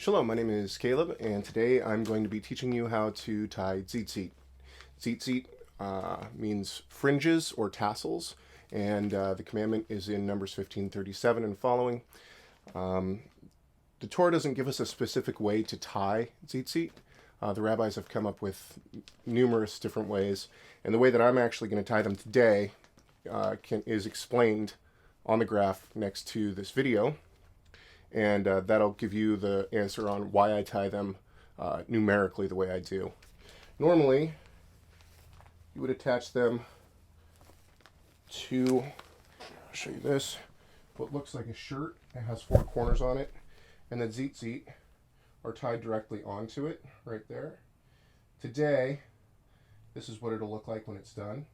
Shalom, my name is Caleb, and today I'm going to be teaching you how to tie tzitzit. Tzitzit means fringes or tassels, and the commandment is in Numbers 15:37 and following. The Torah doesn't give us a specific way to tie tzitzit. The rabbis have come up with numerous different ways, and the way that I'm actually going to tie them today is explained on the graph next to this video. And that'll give you the answer on why I tie them numerically the way I do. Normally, you would attach them to, I'll show you this, what looks like a shirt. It has 4 corners on it, and the tzitzit are tied directly onto it, right there. Today, this is what it'll look like when it's done.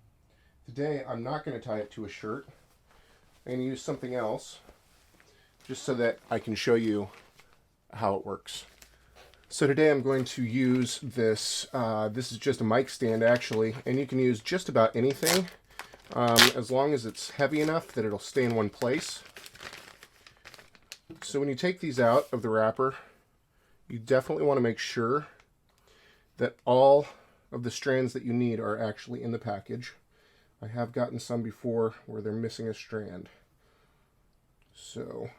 Today, I'm not going to tie it to a shirt. I'm going to use something else, just so that I can show you how it works. So today I'm going to use this. This is just a mic stand actually, and you can use just about anything as long as it's heavy enough that it'll stay in one place. So when you take these out of the wrapper, you definitely want to make sure that all of the strands that you need are actually in the package. I have gotten some before where they're missing a strand. So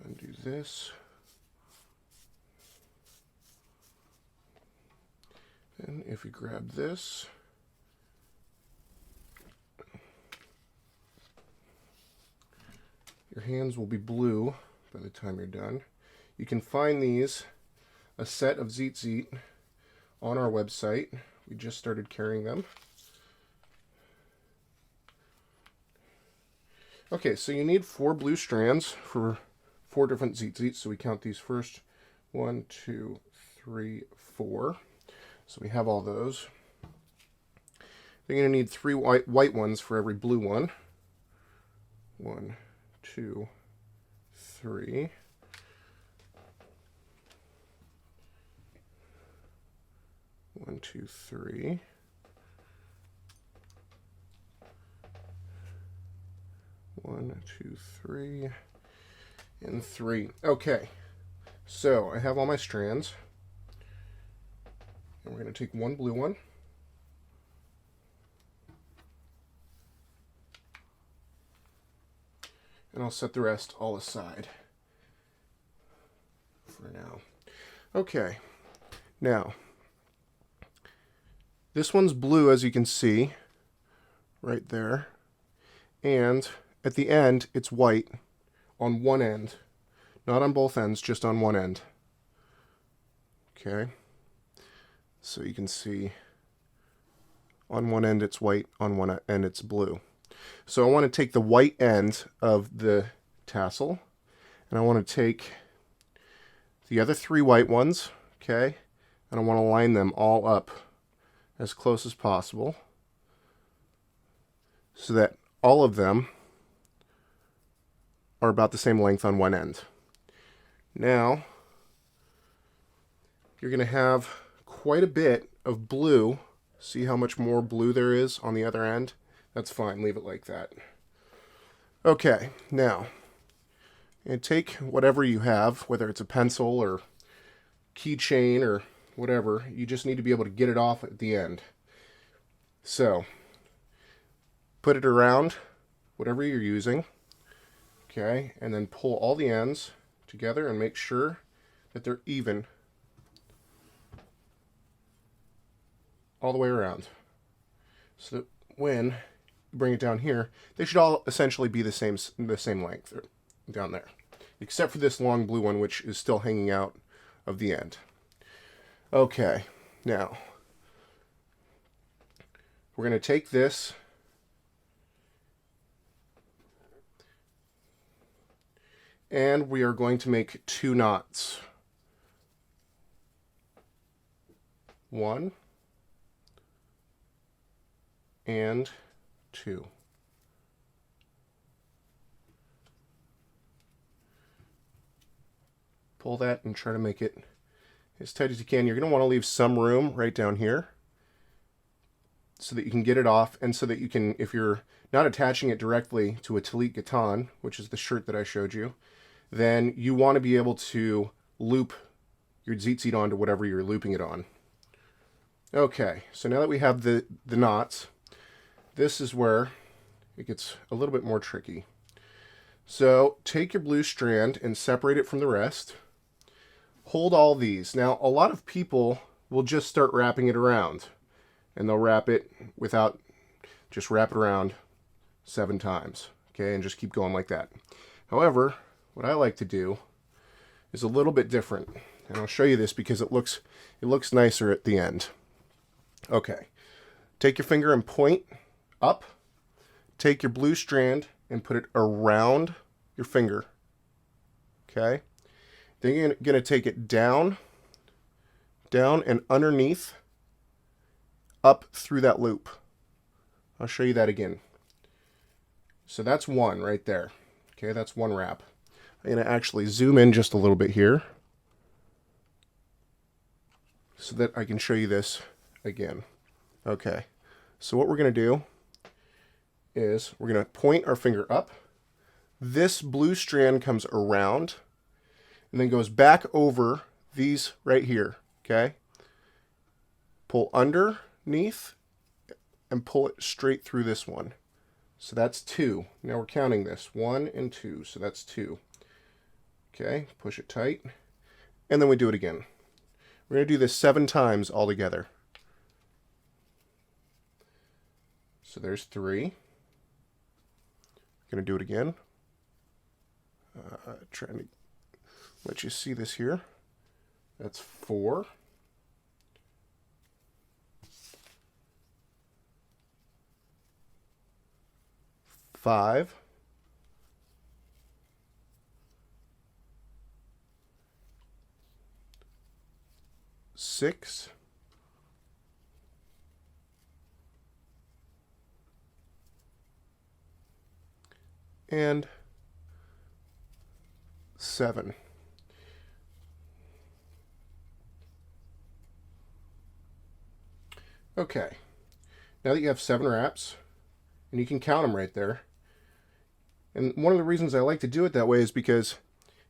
undo this, and if you grab this, your hands will be blue by the time you're done. You can find these, a set of tzitzit, on our website. We just started carrying them. Okay, so you need 4 blue strands for 4 different tzitzit, so we count these first. 1, 2, 3, 4. So we have all those. Then you're going to need 3 white ones for every blue one. 1, 2, 3. One, two, three. One, two, three. And 3. Okay, so I have all my strands, and we're going to take 1 blue one, and I'll set the rest all aside for now. Okay, now this one's blue, as you can see right there, and at the end it's white on one end, not on both ends, just on one end. Okay, so you can see on one end it's white, on one end it's blue. So I want to take the white end of the tassel, and I want to take the other 3 white ones, okay, and I want to line them all up as close as possible so that all of them are about the same length on one end. Now, you're going to have quite a bit of blue. See how much more blue there is on the other end? That's fine, leave it like that. Okay, now, and take whatever you have, whether it's a pencil or keychain or whatever, you just need to be able to get it off at the end. So, put it around whatever you're using. Okay, and then pull all the ends together and make sure that they're even all the way around. So that when you bring it down here, they should all essentially be the same length down there, except for this long blue one, which is still hanging out of the end. Okay, now we're going to take this and we are going to make 2 knots. 1 and 2. Pull that and try to make it as tight as you can. You're going to want to leave some room right down here. so that you can get it off, and so that you can, if you're not attaching it directly to a Talit Gatan, which is the shirt that I showed you, then you want to be able to loop your tzitzit onto whatever you're looping it on. Okay, so now that we have the knots, this is where it gets a little bit more tricky. So take your blue strand and separate it from the rest. Hold all these. Now, a lot of people will just start wrapping it around, and they'll wrap it without, just wrap it around 7 times, okay, and just keep going like that. However, what I like to do is a little bit different, and I'll show you this because it looks nicer at the end. Okay, take your finger and point up. Take your blue strand and put it around your finger. Okay, then you're gonna take it down, and underneath, up through that loop. I'll show you that again. So that's one right there. Okay, that's one wrap. I'm going to actually zoom in just a little bit here so that I can show you this again. Okay, so what we're going to do is we're going to point our finger up. This blue strand comes around and then goes back over these right here. Okay, pull underneath and pull it straight through this one. So that's 2. Now we're counting this. 1 and 2. So that's 2. Okay, push it tight. And then we do it again. We're going to do this 7 times all together. So there's 3. Going to do it again. Trying to let you see this here. That's 4. 5. 6. And 7. Okay, now that you have 7 wraps, and you can count them right there, and one of the reasons I like to do it that way is because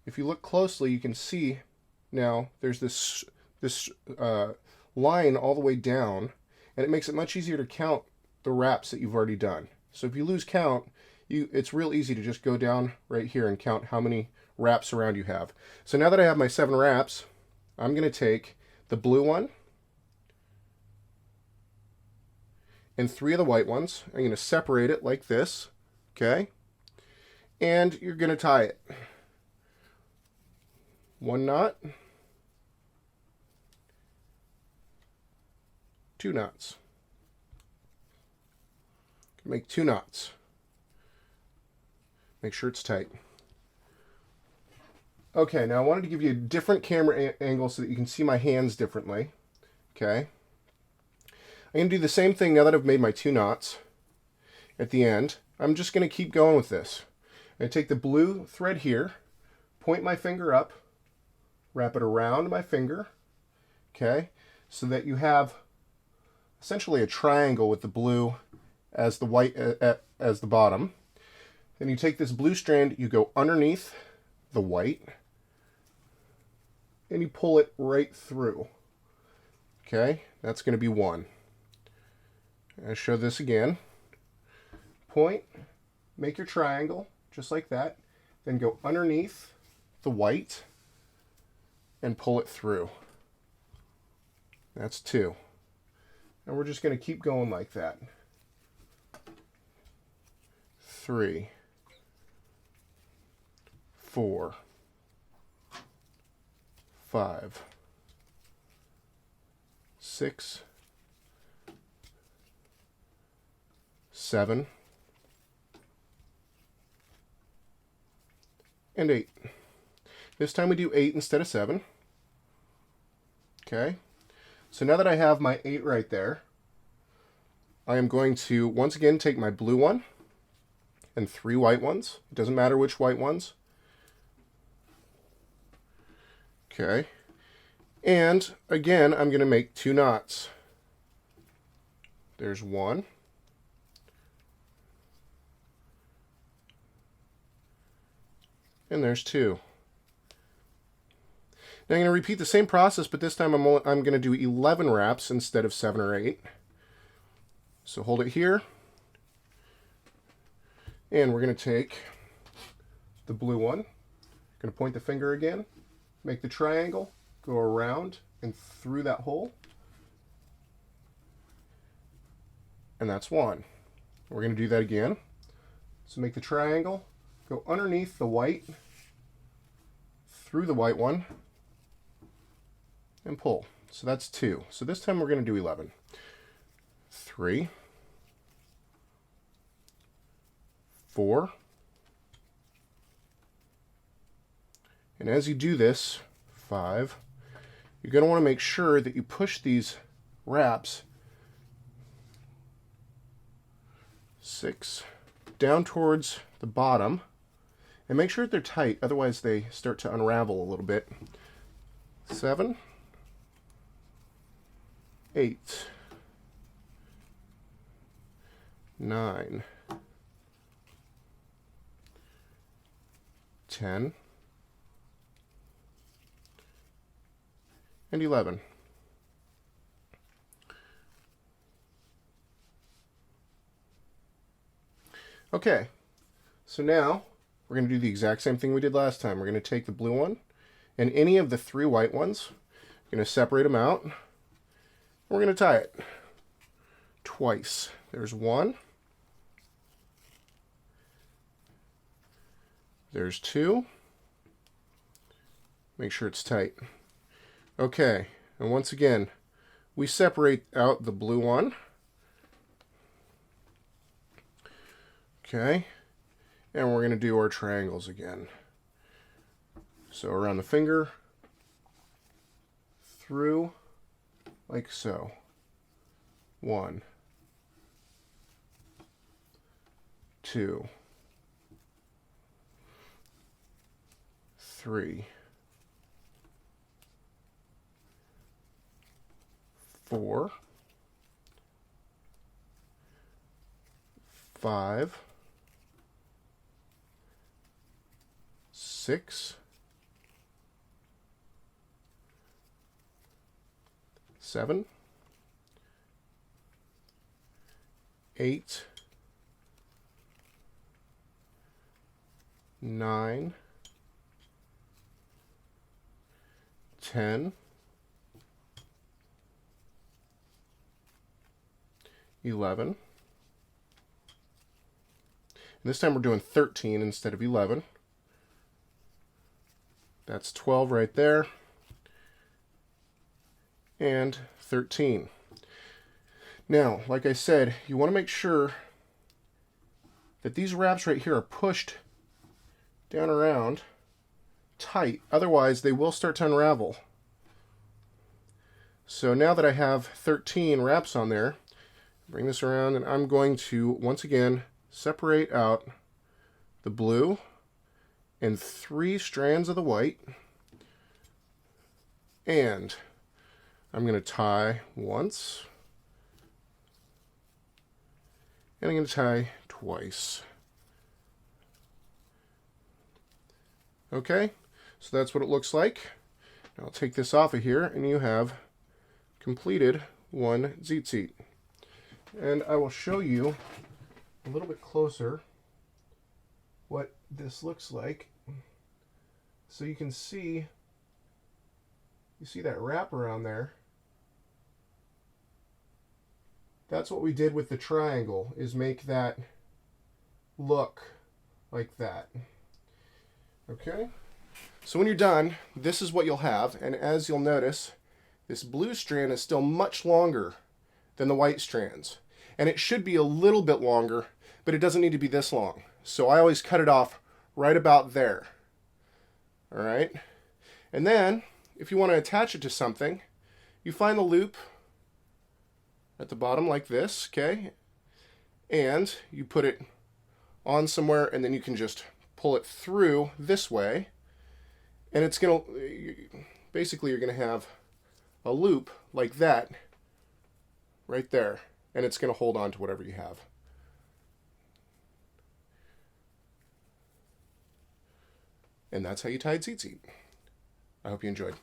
if you look closely, you can see now there's this line all the way down, and it makes it much easier to count the wraps that you've already done. So if you lose count, it's real easy to just go down right here and count how many wraps around you have. So now that I have my 7 wraps, I'm going to take the blue one and 3 of the white ones. I'm going to separate it like this, okay? And you're going to tie it. 1 knot, 2 knots. Make 2 knots. Make sure it's tight. Okay, now I wanted to give you a different camera angle so that you can see my hands differently. Okay. I'm going to do the same thing now that I've made my 2 knots at the end. I'm just going to keep going with this. I'm going to take the blue thread here, point my finger up, wrap it around my finger, okay, so that you have essentially a triangle with the blue as the white as the bottom. Then you take this blue strand, you go underneath the white, and you pull it right through. Okay, that's going to be 1. I'll show this again. Point, make your triangle, just like that. Then go underneath the white and pull it through. That's 2. And we're just going to keep going like that. 3, 4, 5, 6, 7, and 8. This time we do 8 instead of 7. Okay. So now that I have my 8 right there, I am going to once again take my blue one and 3 white ones. It doesn't matter which white ones. Okay. And again, I'm going to make 2 knots. There's one. And there's two. Now I'm going to repeat the same process, but this time I'm going to do 11 wraps instead of 7 or 8. So hold it here. And we're going to take the blue one. Going to point the finger again, make the triangle, go around and through that hole. And that's one. We're going to do that again. So make the triangle, go underneath the white, through the white one, and pull. So that's 2. So this time we're going to do 11. 3, 4, and as you do this, 5, you're going to want to make sure that you push these wraps 6 down towards the bottom, and make sure that they're tight, otherwise they start to unravel a little bit. 7, 8, 9, 10, and 11. Okay, so now we're going to do the exact same thing we did last time. We're going to take the blue one and any of the 3 white ones, we're going to separate them out, and we're going to tie it twice. There's 1, there's 2, make sure it's tight. Okay, and once again, we separate out the blue one. Okay, and we're going to do our triangles again. So around the finger, through, like so. 1, 2, 3, 4, 5, 6, 7, 8, 9, 10, 11. And this time we're doing 13 instead of 11. That's 12 right there. And 13. Now, like I said, you want to make sure that these wraps right here are pushed down around tight. Otherwise, they will start to unravel. So now that I have 13 wraps on there, bring this around and I'm going to, once again, separate out the blue and 3 strands of the white. And I'm going to tie once. And I'm going to tie twice. Okay, so that's what it looks like. Now I'll take this off of here and you have completed one tzitzit. And I will show you a little bit closer what this looks like. So you can see, you see that wrap around there? That's what we did with the triangle, is make that look like that. Okay? So when you're done, this is what you'll have, and as you'll notice, this blue strand is still much longer than the white strands. And it should be a little bit longer, but it doesn't need to be this long. So I always cut it off right about there. All right? And then, if you want to attach it to something, you find the loop at the bottom like this, okay? And you put it on somewhere, and then you can just pull it through this way. And it's going to, basically you're going to have a loop like that right there. and it's going to hold on to whatever you have. And that's how you tie tzitzit. I hope you enjoyed.